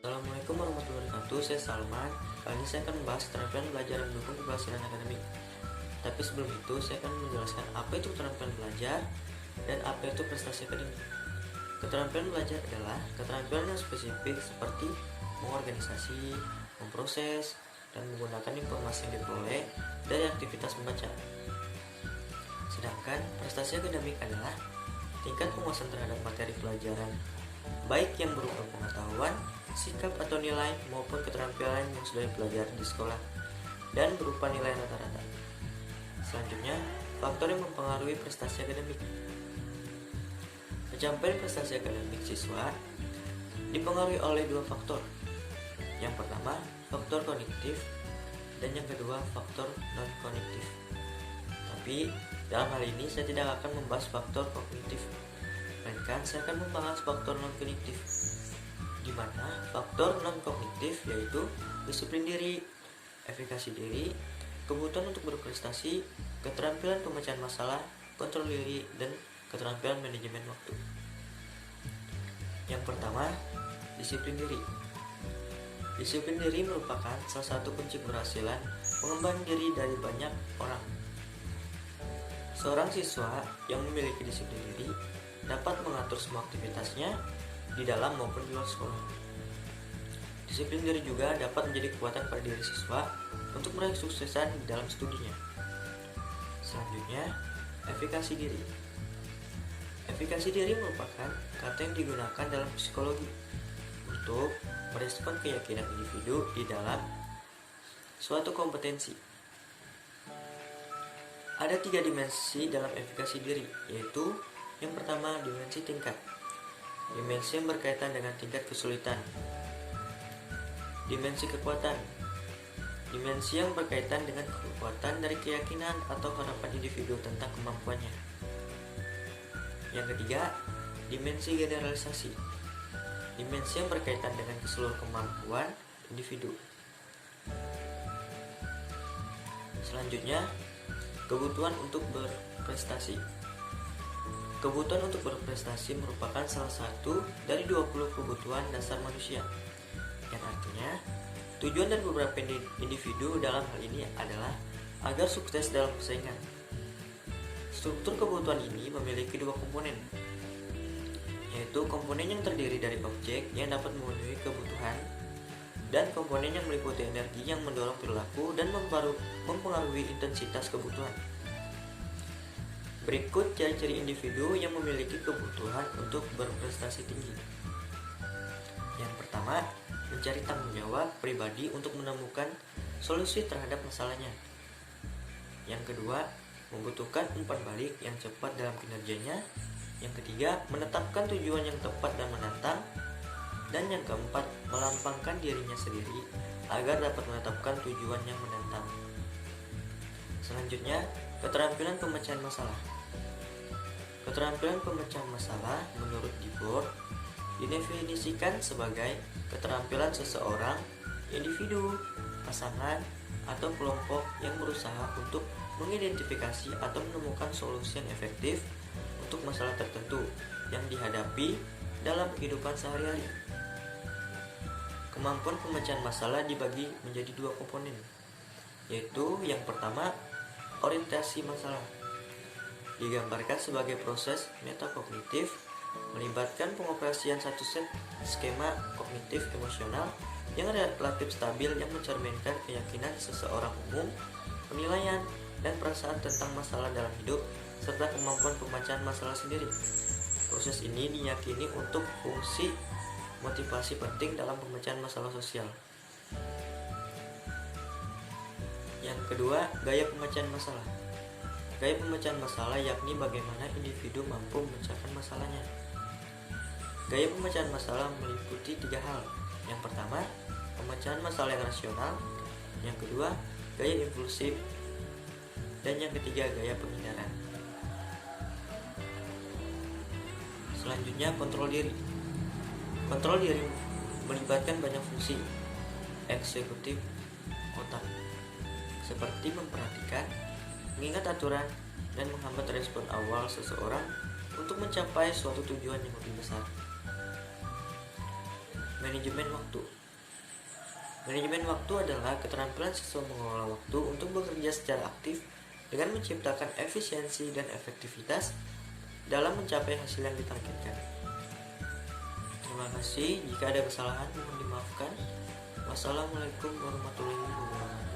Assalamualaikum warahmatullahi wabarakatuh. Saya Salman. Kali ini saya akan membahas keterampilan belajar yang mendukung keberhasilan akademik. Tapi sebelum itu, saya akan menjelaskan apa itu keterampilan belajar dan apa itu prestasi akademik. Keterampilan belajar adalah keterampilan yang spesifik seperti mengorganisasi, memproses, dan menggunakan informasi yang diperoleh dari aktivitas membaca. Sedangkan prestasi akademik adalah tingkat penguasaan terhadap materi pelajaran, baik yang berupa pengetahuan, sikap atau nilai maupun keterampilan yang sudah dipelajari di sekolah dan berupa nilai rata-rata. Selanjutnya, faktor yang mempengaruhi prestasi akademik. Pencapaian prestasi akademik siswa dipengaruhi oleh dua faktor. Yang pertama, faktor kognitif, dan yang kedua, faktor non-kognitif. Tapi, dalam hal ini saya tidak akan membahas faktor kognitif, melainkan saya akan membahas faktor non-kognitif, di mana faktor non-kognitif yaitu disiplin diri, efikasi diri, kebutuhan untuk berprestasi, keterampilan pemecahan masalah, kontrol diri, dan keterampilan manajemen waktu. Yang pertama, disiplin diri. Disiplin diri merupakan salah satu kunci keberhasilan mengembangkan diri dari banyak orang. Seorang siswa yang memiliki disiplin diri dapat mengatur semua aktivitasnya di dalam maupun di luar sekolah. Disiplin diri juga dapat menjadi kekuatan pada diri siswa untuk meraih kesuksesan di dalam studinya. Selanjutnya, efikasi diri. Efikasi diri merupakan kata yang digunakan dalam psikologi untuk merespon keyakinan individu di dalam suatu kompetensi. Ada 3 dimensi dalam efikasi diri, yaitu yang pertama, dimensi tingkat. Dimensi yang berkaitan dengan tingkat kesulitan. Dimensi kekuatan. Dimensi yang berkaitan dengan kekuatan dari keyakinan atau harapan individu tentang kemampuannya. Yang ketiga, dimensi generalisasi. Dimensi yang berkaitan dengan keseluruhan kemampuan individu. Selanjutnya, kebutuhan untuk berprestasi. Kebutuhan untuk berprestasi merupakan salah satu dari 20 kebutuhan dasar manusia, yang artinya tujuan dari beberapa individu dalam hal ini adalah agar sukses dalam persaingan. Struktur kebutuhan ini memiliki 2 komponen, yaitu komponen yang terdiri dari objek yang dapat memenuhi kebutuhan dan komponen yang meliputi energi yang mendorong perilaku dan mempengaruhi intensitas kebutuhan. Berikut ciri-ciri individu yang memiliki kebutuhan untuk berprestasi tinggi. Yang pertama, mencari tanggung jawab pribadi untuk menemukan solusi terhadap masalahnya. Yang kedua, membutuhkan umpan balik yang cepat dalam kinerjanya. Yang ketiga, menetapkan tujuan yang tepat dan menantang. Dan yang keempat, melampangkan dirinya sendiri agar dapat menetapkan tujuan yang menantang. Selanjutnya, keterampilan pemecahan masalah. Keterampilan pemecahan masalah menurut Dibord didefinisikan sebagai keterampilan seseorang, individu, pasangan, atau kelompok yang berusaha untuk mengidentifikasi atau menemukan solusi yang efektif untuk masalah tertentu yang dihadapi dalam kehidupan sehari-hari. Kemampuan pemecahan masalah dibagi menjadi 2 komponen, yaitu yang pertama, orientasi masalah. Digambarkan sebagai proses metakognitif melibatkan pengoperasian satu set skema kognitif emosional yang relatif stabil yang mencerminkan keyakinan seseorang umum, penilaian, dan perasaan tentang masalah dalam hidup, serta kemampuan pemecahan masalah sendiri. Proses ini diyakini untuk fungsi motivasi penting dalam pemecahan masalah sosial. Yang kedua, gaya pemecahan masalah. Gaya pemecahan masalah yakni bagaimana individu mampu memecahkan masalahnya. Gaya pemecahan masalah meliputi 3 hal. Yang pertama, pemecahan masalah yang rasional. Yang kedua, gaya impulsif. Dan yang ketiga, gaya penghindaran. Selanjutnya, kontrol diri. Kontrol diri melibatkan banyak fungsi eksekutif otak, seperti memperhatikan, mengingat aturan, dan menghambat respon awal seseorang untuk mencapai suatu tujuan yang lebih besar. Manajemen waktu. Manajemen waktu adalah keterampilan siswa mengelola waktu untuk bekerja secara aktif dengan menciptakan efisiensi dan efektivitas dalam mencapai hasil yang ditargetkan. Terima kasih. Jika ada kesalahan mohon dimaafkan. Wassalamualaikum warahmatullahi wabarakatuh.